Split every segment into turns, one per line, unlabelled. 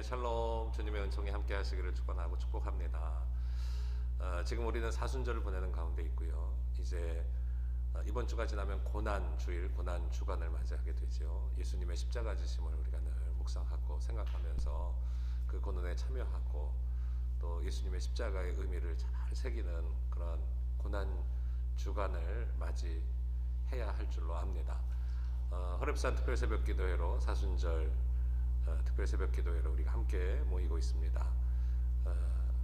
샬롬, 주님의 은총이 함께 하시기를 축원하고 축복합니다. 지금 우리는 사순절을 보내는 가운데 있고요. 이제 이번 주가 지나면 고난 주일, 고난 주간을 맞이하게 되죠. 예수님의 십자가 지심을 우리가 늘 묵상하고 생각하면서 그 고난에 참여하고 또 예수님의 십자가의 의미를 잘 새기는 그런 고난 주간을 맞이해야 할 줄로 압니다. 허렙산 특별 새벽 기도회로 사순절 특별 새벽 기도회로 우리가 함께 모이고 있습니다.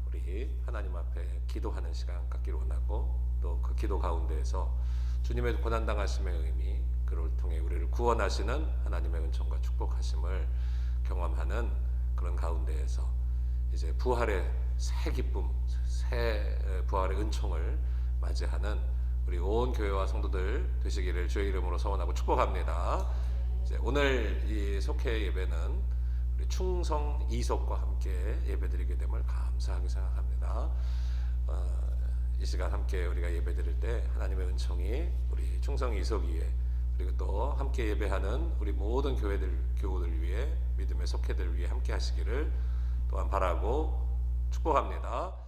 우리 하나님 앞에 기도하는 시간 갖기를 원하고 또 그 기도 가운데에서 주님의 고난당하심의 의미, 그를 통해 우리를 구원하시는 하나님의 은총과 축복하심을 경험하는 그런 가운데에서 이제 부활의 새 기쁨, 새 부활의 은총을 맞이하는 우리 온 교회와 성도들 되시기를 주의 이름으로 소원하고 축복합니다. 이제 오늘 이 속회 예배는 우리 충성 이석과 함께 예배드리게 됨을 감사하게 생각합니다. 이 시간 함께 우리가 예배드릴 때 하나님의 은총이 우리 충성 이석 위에 그리고 또 함께 예배하는 우리 모든 교우들 위해 믿음의 속회들 위해 함께 하시기를 또한 바라고 축복합니다.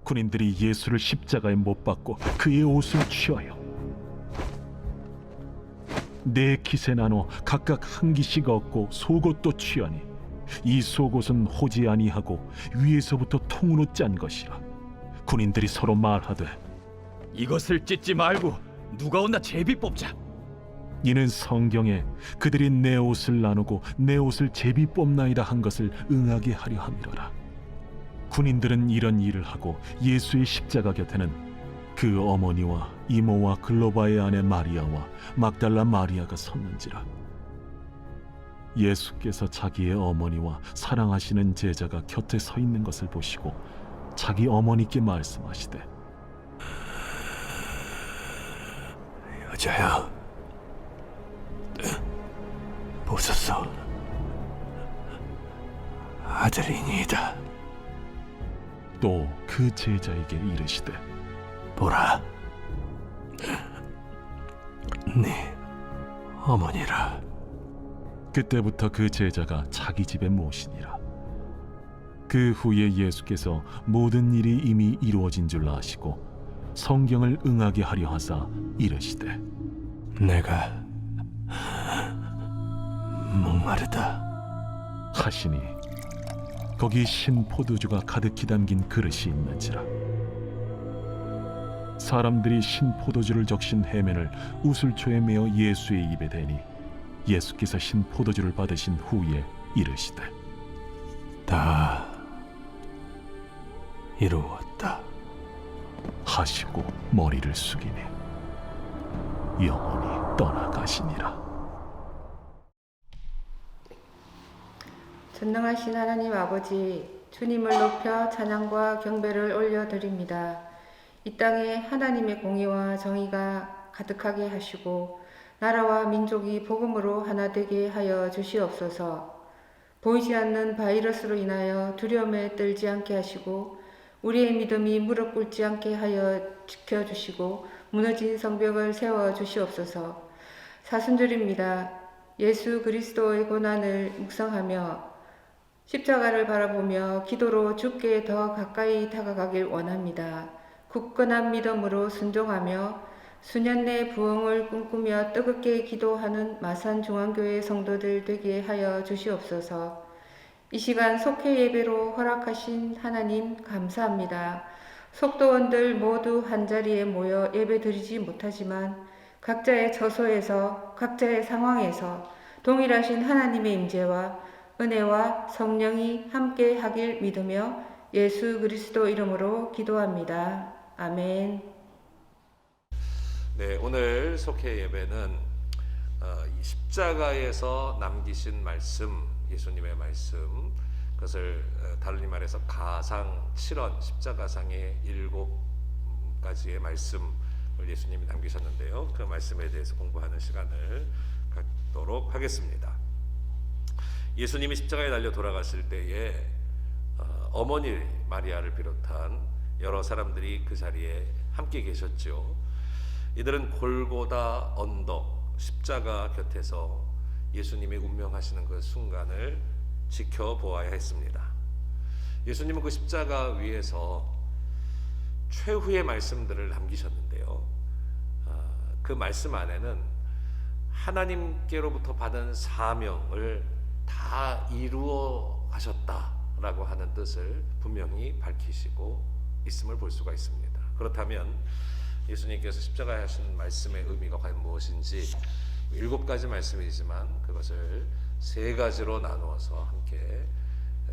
군인들이 예수를 십자가에 못 박고 그의 옷을 취하여 네 깃에 나눠 각각 한 깃씩 얻고 속옷도 취하니 이 속옷은 호지 아니하고 위에서부터 통으로 짠 것이라. 군인들이 서로 말하되
이것을 찢지 말고 누가 온나 제비 뽑자.
이는 성경에 그들이 내 옷을 나누고 내 옷을 제비 뽑나이다 한 것을 응하게 하려 함이로라. 군인들은 이런 일을 하고 예수의 십자가 곁에는 그 어머니와 이모와 글로바의 아내 마리아와 막달라 마리아가 섰는지라. 예수께서 자기의 어머니와 사랑하시는 제자가 곁에 서 있는 것을 보시고 자기 어머니께 말씀하시되
여자야, 보소서, 아들이니이다.
또 그 제자에게 이르시되
보라, 네 어머니라.
그때부터 그 제자가 자기 집에 모시니라. 그 후에 예수께서 모든 일이 이미 이루어진 줄 아시고 성경을 응하게 하려 하사 이르시되
내가 목마르다
하시니 거기 신 포도주가 가득히 담긴 그릇이 있는지라. 사람들이 신 포도주를 적신 해면을 우슬초에 메어 예수의 입에 대니 예수께서 신 포도주를 받으신 후에 이르시되
다 이루었다
하시고 머리를 숙이니 영원히 떠나가시니라.
전능하신 하나님 아버지, 주님을 높여 찬양과 경배를 올려드립니다. 이 땅에 하나님의 공의와 정의가 가득하게 하시고 나라와 민족이 복음으로 하나 되게 하여 주시옵소서. 보이지 않는 바이러스로 인하여 두려움에 떨지 않게 하시고 우리의 믿음이 무릎 꿇지 않게 하여 지켜주시고 무너진 성벽을 세워 주시옵소서. 사순절입니다. 예수 그리스도의 고난을 묵상하며 십자가를 바라보며 기도로 주께 더 가까이 다가가길 원합니다. 굳건한 믿음으로 순종하며 수년 내 부흥을 꿈꾸며 뜨겁게 기도하는 마산중앙교회 성도들 되게 하여 주시옵소서. 이 시간 속회 예배로 허락하신 하나님 감사합니다. 속도원들 모두 한자리에 모여 예배 드리지 못하지만 각자의 처소에서 각자의 상황에서 동일하신 하나님의 임재와 은혜와 성령이 함께 하길 믿으며 예수 그리스도 이름으로 기도합니다. 아멘.
네, 오늘 속회 예배는 이 십자가에서 남기신 말씀, 예수님의 말씀, 그것을 다른 말해서 가상 7원 십자가상의 7가지의 말씀을 예수님이 남기셨는데요. 그 말씀에 대해서 공부하는 시간을 갖도록 하겠습니다. 예수님이 십자가에 달려 돌아갔을 때에 어머니 마리아를 비롯한 여러 사람들이 그 자리에 함께 계셨죠. 이들은 골고다 언덕 십자가 곁에서 예수님이 운명하시는 그 순간을 지켜보아야 했습니다. 예수님은 그 십자가 위에서 최후의 말씀들을 남기셨는데요. 그 말씀 안에는 하나님께로부터 받은 사명을 다 이루어 가셨다라고 하는 뜻을 분명히 밝히시고 있음을 볼 수가 있습니다. 그렇다면 예수님께서 십자가에 하신 말씀의 의미가 과연 무엇인지 7가지 말씀이지만 그것을 3가지로 나누어서 함께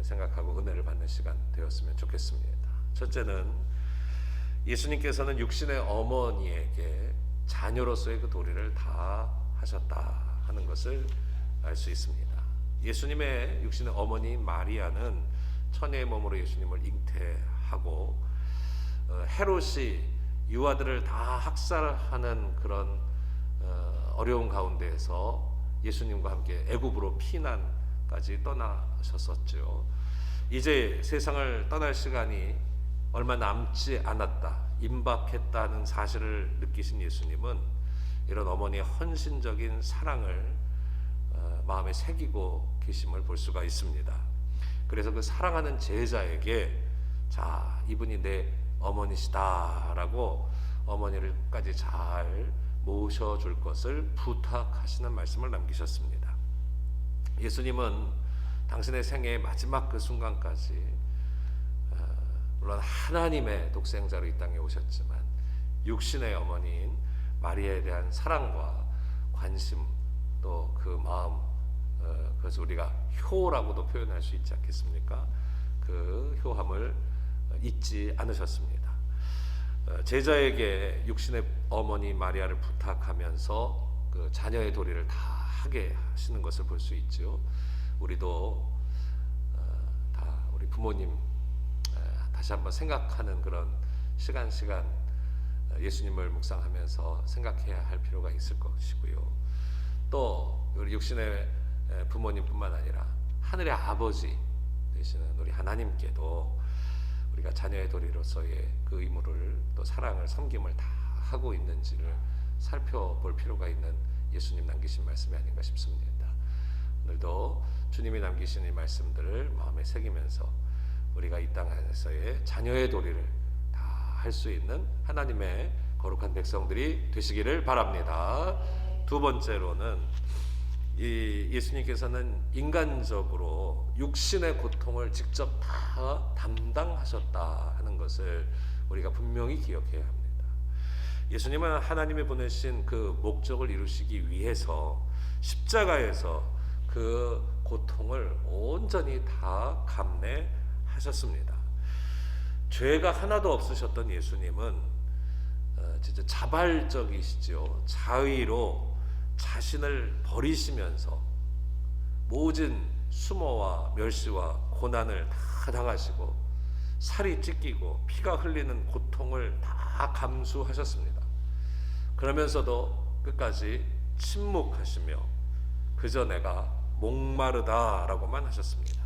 생각하고 은혜를 받는 시간 되었으면 좋겠습니다. 첫째는 예수님께서는 육신의 어머니에게 자녀로서의 그 도리를 다 하셨다 하는 것을 알 수 있습니다. 예수님의 육신의 어머니 마리아는 처녀의 몸으로 예수님을 잉태하고 헤롯이 유아들을 다 학살하는 그런 어려운 가운데에서 예수님과 함께 애굽으로 피난까지 떠나셨었죠. 이제 세상을 떠날 시간이 얼마 남지 않았다, 임박했다는 사실을 느끼신 예수님은 이런 어머니의 헌신적인 사랑을 마음에 새기고 계심을 볼 수가 있습니다. 그래서 그 사랑하는 제자에게 자, 이분이 내 어머니시다라고 어머니를까지 잘 모셔줄 것을 부탁하시는 말씀을 남기셨습니다. 예수님은 당신의 생애의 마지막 그 순간까지 물론 하나님의 독생자로 이 땅에 오셨지만 육신의 어머니인 마리아에 대한 사랑과 관심 또 그 마음, 그래서 우리가 효라고도 표현할 수 있지 않겠습니까? 그 효함을 잊지 않으셨습니다. 제자에게 육신의 어머니 마리아를 부탁하면서 그 자녀의 도리를 다 하게 하시는 것을 볼 수 있죠. 우리도 다 우리 부모님 다시 한번 생각하는 그런 시간 예수님을 묵상하면서 생각해야 할 필요가 있을 것이고요. 또 우리 육신의 부모님뿐만 아니라 하늘의 아버지 되시는 우리 하나님께도 우리가 자녀의 도리로서의 그 의무를 또 사랑을 섬김을 다 하고 있는지를 살펴볼 필요가 있는 예수님 남기신 말씀이 아닌가 싶습니다. 오늘도 주님이 남기신 이 말씀들을 마음에 새기면서 우리가 이 땅 안에서의 자녀의 도리를 다 할 수 있는 하나님의 거룩한 백성들이 되시기를 바랍니다. 두 번째로는 이 예수님께서는 인간적으로 육신의 고통을 직접 다 담당하셨다 하는 것을 우리가 분명히 기억해야 합니다. 예수님은 하나님이 보내신 그 목적을 이루시기 위해서 십자가에서 그 고통을 온전히 다 감내하셨습니다. 죄가 하나도 없으셨던 예수님은 진짜 자발적이시죠. 자의로 자신을 버리시면서 모진 수모와 멸시와 고난을 다 당하시고 살이 찢기고 피가 흘리는 고통을 다 감수하셨습니다. 그러면서도 끝까지 침묵하시며 그저 내가 목마르다라고만 하셨습니다.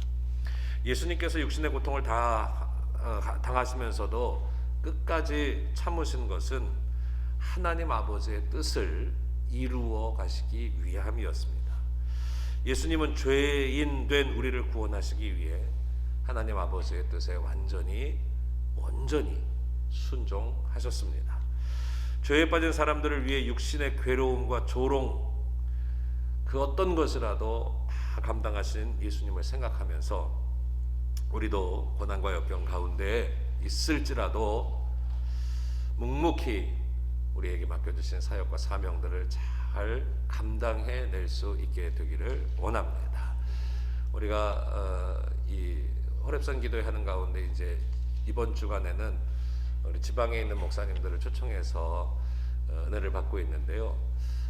예수님께서 육신의 고통을 다 당하시면서도 끝까지 참으신 것은 하나님 아버지의 뜻을 이루어 가시기 위함이었습니다. 예수님은 죄인 된 우리를 구원하시기 위해 하나님 아버지의 뜻에 온전히 순종하셨습니다. 죄에 빠진 사람들을 위해 육신의 괴로움과 조롱 그 어떤 것이라도 다 감당하신 예수님을 생각하면서 우리도 고난과 역경 가운데 있을지라도 묵묵히 우리에게 맡겨주신 사역과 사명들을 잘 감당해낼 수 있게 되기를 원합니다. 우리가 이 호렙산 기도회 하는 가운데 이제 이번 주간에는 우리 지방에 있는 목사님들을 초청해서 은혜를 받고 있는데요.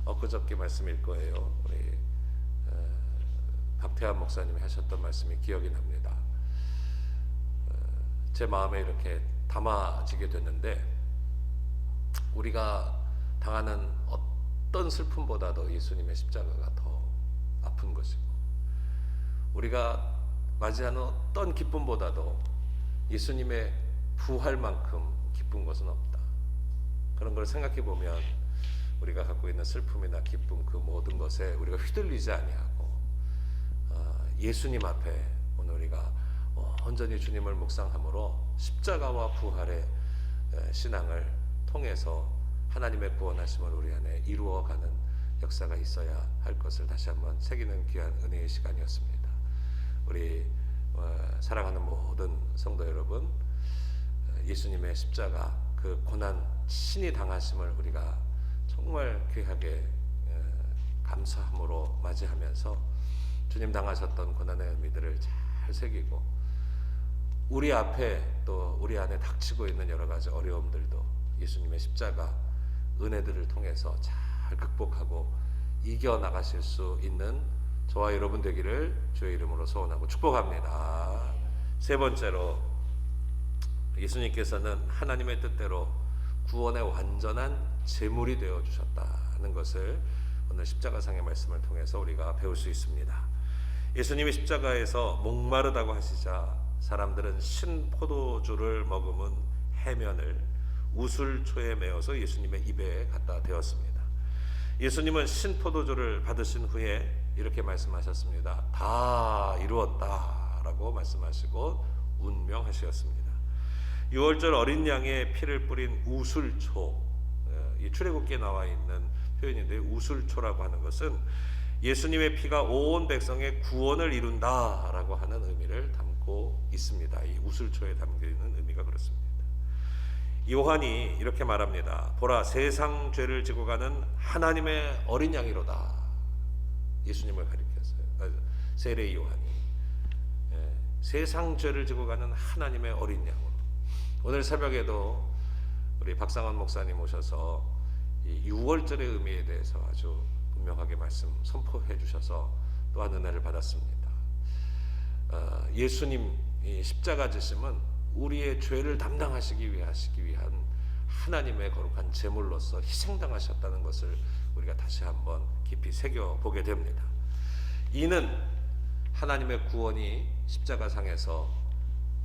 엊그저께 말씀일 거예요. 우리 박태환 목사님이 하셨던 말씀이 기억이 납니다. 제 마음에 이렇게 담아지게 됐는데 우리가 당하는 어떤 슬픔보다도 예수님의 십자가가 더 아픈 것이고 우리가 맞이하는 어떤 기쁨보다도 예수님의 부활만큼 기쁜 것은 없다. 그런 걸 생각해 보면 우리가 갖고 있는 슬픔이나 기쁨 그 모든 것에 우리가 휘둘리지 아니하고 예수님 앞에 오늘 우리가 온전히 주님을 묵상함으로 십자가와 부활의 신앙을 통해서 하나님의 구원하심을 우리 안에 이루어가는 역사가 있어야 할 것을 다시 한번 새기는 귀한 은혜의 시간이었습니다. 우리 사랑하는 모든 성도 여러분, 예수님의 십자가 그 고난 친히 당하심을 우리가 정말 귀하게 감사함으로 맞이하면서 주님 당하셨던 고난의 의미들을 잘 새기고 우리 앞에 또 우리 안에 닥치고 있는 여러 가지 어려움들도 예수님의 십자가 은혜들을 통해서 잘 극복하고 이겨나가실 수 있는 저와 여러분 되기를 주의 이름으로 소원하고 축복합니다. 세 번째로 예수님께서는 하나님의 뜻대로 구원의 완전한 제물이 되어 주셨다는 것을 오늘 십자가상의 말씀을 통해서 우리가 배울 수 있습니다. 예수님이 십자가에서 목마르다고 하시자 사람들은 신 포도주를 머금은 해면을 우슬초에 메어서 예수님의 입에 갖다 대었습니다. 예수님은 신 포도주를 받으신 후에 이렇게 말씀하셨습니다. 다 이루었다라고 말씀하시고 운명하셨습니다. 유월절 어린 양의 피를 뿌린 우술초, 이 출애굽기에 나와 있는 표현인데, 우술초라고 하는 것은 예수님의 피가 온 백성의 구원을 이룬다라고 하는 의미를 담고 있습니다. 이 우술초에 담겨있는 의미가 그렇습니다. 요한이 이렇게 말합니다. 보라, 세상 죄를 지고 가는 하나님의 어린 양이로다. 예수님을 가리켰어요. 세례 요한이 세상 죄를 지고 가는 하나님의 어린 양으로. 오늘 새벽에도 우리 박상원 목사님 오셔서 이 6월절의 의미에 대해서 아주 분명하게 말씀 선포해 주셔서 또한 은혜를 받았습니다. 예수님 십자가 지심은 우리의 죄를 담당하시기 위한 하나님의 거룩한 제물로서 희생당하셨다는 것을 우리가 다시 한번 깊이 새겨보게 됩니다. 이는 하나님의 구원이 십자가상에서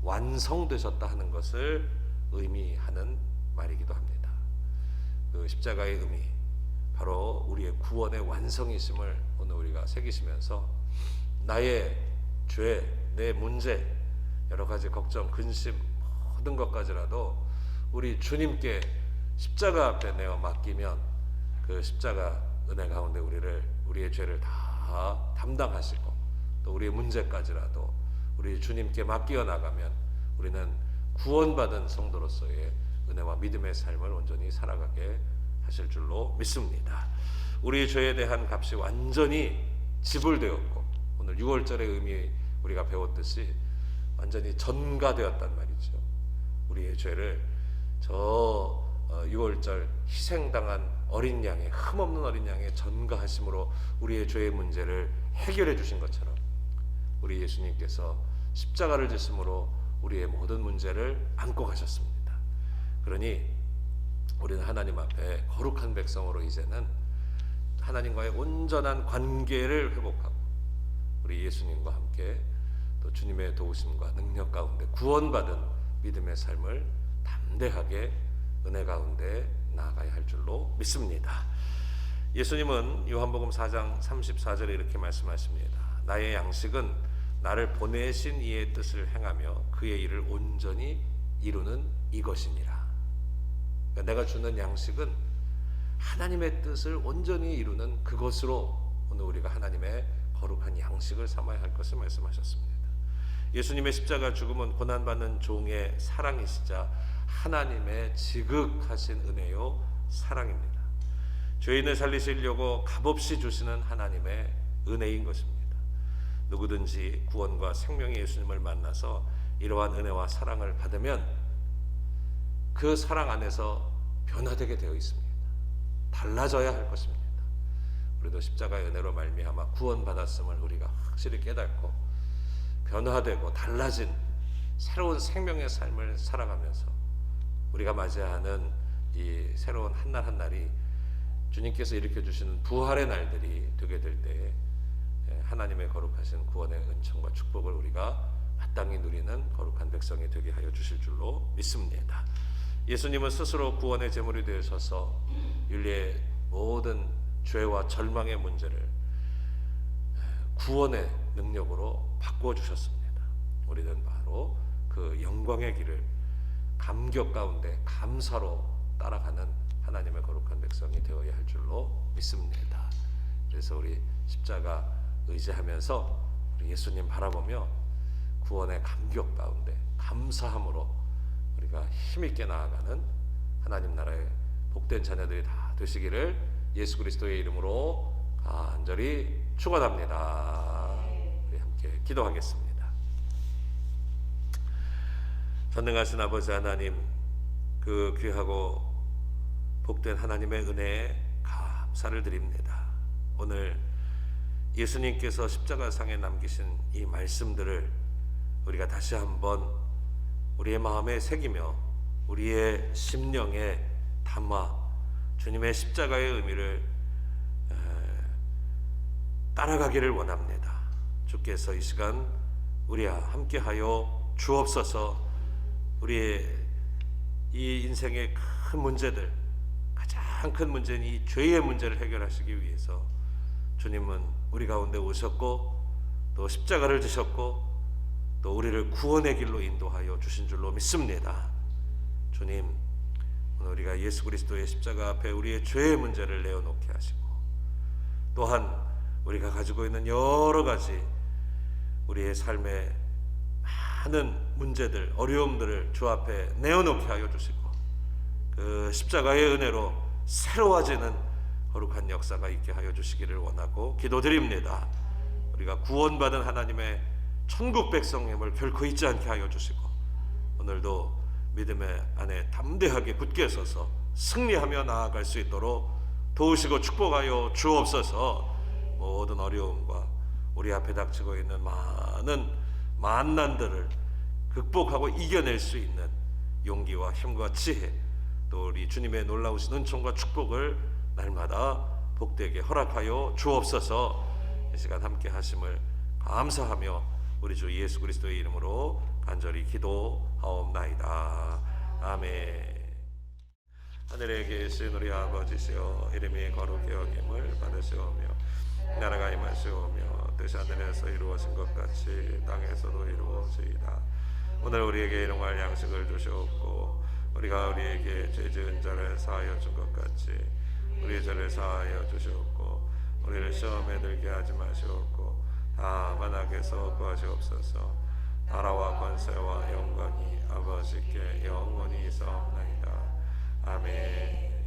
완성되셨다 하는 것을 의미하는 말이기도 합니다. 그 십자가의 의미, 바로 우리의 구원의 완성이심을 오늘 우리가 새기시면서 나의 죄, 내 문제, 여러 가지 걱정, 근심, 모든 것까지라도 우리 주님께 십자가 앞에 내어 맡기면 그 십자가 은혜 가운데 우리의 죄를 다 담당하시고 또 우리의 문제까지라도 우리 주님께 맡겨 나가면 우리는 구원받은 성도로서의 은혜와 믿음의 삶을 온전히 살아가게 하실 줄로 믿습니다. 우리 죄에 대한 값이 완전히 지불되었고, 오늘 6월절의 의미 우리가 배웠듯이 완전히 전가되었단 말이죠. 우리의 죄를 저 6월절 희생당한 어린 양의, 흠없는 어린 양의 전가하심으로 우리의 죄의 문제를 해결해 주신 것처럼 우리 예수님께서 십자가를 지심으로 우리의 모든 문제를 안고 가셨습니다. 그러니 우리는 하나님 앞에 거룩한 백성으로 이제는 하나님과의 온전한 관계를 회복하고 우리 예수님과 함께 또 주님의 도우심과 능력 가운데 구원받은 믿음의 삶을 담대하게 은혜 가운데 나아가야 할 줄로 믿습니다. 예수님은 요한복음 4장 34절에 이렇게 말씀하십니다. 나의 양식은 나를 보내신 이의 뜻을 행하며 그의 일을 온전히 이루는 이것이니라. 그러니까 내가 주는 양식은 하나님의 뜻을 온전히 이루는 그것으로 오늘 우리가 하나님의 거룩한 양식을 삼아야 할 것을 말씀하셨습니다. 예수님의 십자가 죽음은 고난받는 종의 사랑이시자 하나님의 지극하신 은혜요 사랑입니다. 죄인을 살리시려고 값없이 주시는 하나님의 은혜인 것입니다. 누구든지 구원과 생명의 예수님을 만나서 이러한 은혜와 사랑을 받으면 그 사랑 안에서 변화되게 되어 있습니다. 달라져야 할 것입니다. 우리도 십자가의 은혜로 말미암아 구원받았음을 우리가 확실히 깨닫고 변화되고 달라진 새로운 생명의 삶을 살아가면서 우리가 맞이하는 이 새로운 한날 한날이 주님께서 일으켜 주시는 부활의 날들이 되게 될 때에 하나님의 거룩하신 구원의 은총과 축복을 우리가 마땅히 누리는 거룩한 백성이 되게 하여 주실 줄로 믿습니다. 예수님은 스스로 구원의 제물이 되셔서 인류의 모든 죄와 절망의 문제를 구원의 능력으로 바꿔주셨습니다. 우리는 바로 그 영광의 길을 감격 가운데 감사로 따라가는 하나님의 거룩한 백성이 되어야 할 줄로 믿습니다. 그래서 우리 십자가 의지하면서 우리 예수님 바라보며 구원의 감격 가운데 감사함으로 우리가 힘있게 나아가는 하나님 나라의 복된 자녀들이 다 되시기를 예수 그리스도의 이름으로 간절히 축원합니다. 우리 함께 기도하겠습니다. 전능하신 아버지 하나님, 그 귀하고 복된 하나님의 은혜에 감사를 드립니다. 오늘 예수님께서 십자가상에 남기신 이 말씀들을 우리가 다시 한번 우리의 마음에 새기며 우리의 심령에 담아 주님의 십자가의 의미를 따라가기를 원합니다. 주께서 이 시간 우리와 함께하여 주옵소서. 우리의 이 인생의 큰 문제들, 가장 큰 문제는 이 죄의 문제를 해결하시기 위해서 주님은 우리 가운데 오셨고 또 십자가를 지셨고 또 우리를 구원의 길로 인도하여 주신 줄로 믿습니다. 주님, 오늘 우리가 예수 그리스도의 십자가 앞에 우리의 죄의 문제를 내어놓게 하시고, 또한 우리가 가지고 있는 여러 가지 우리의 삶의 많은 문제들, 어려움들을 주 앞에 내어놓게 하여 주시고, 그 십자가의 은혜로 새로워지는 거룩한 역사가 있게 하여 주시기를 원하고 기도드립니다. 우리가 구원받은 하나님의 천국 백성임을 결코 잊지 않게 하여 주시고, 오늘도 믿음의 안에 담대하게 굳게 서서 승리하며 나아갈 수 있도록 도우시고 축복하여 주옵소서. 모든 어려움과 우리 앞에 닥치고 있는 많은 만난들을 극복하고 이겨낼 수 있는 용기와 힘과 지혜, 또 우리 주님의 놀라우신 은총과 축복을 날마다 복되게 허락하여 주옵소서. 이 시간 함께 하심을 감사하며 우리 주 예수 그리스도의 이름으로 간절히 기도하옵나이다. 아멘. 하늘에 계신 우리 아버지시여, 이름이 거룩히 여김을 받으시오며 나라가 임하시오며 뜻이 하늘에서 이루어진 것 같이 땅에서도 이루어지이다. 오늘 우리에게 일용할 양식을 주시옵고, 우리가 우리에게 죄 지은 자를 사하여 준 것 같이 우리의 죄를 사하여 주시옵고, 우리를 시험에 들게 하지 마시옵고 다만 악에서 구하시옵소서. 나라와 권세와 영광이 아버지께 영원히 있사옵나이다. 아멘.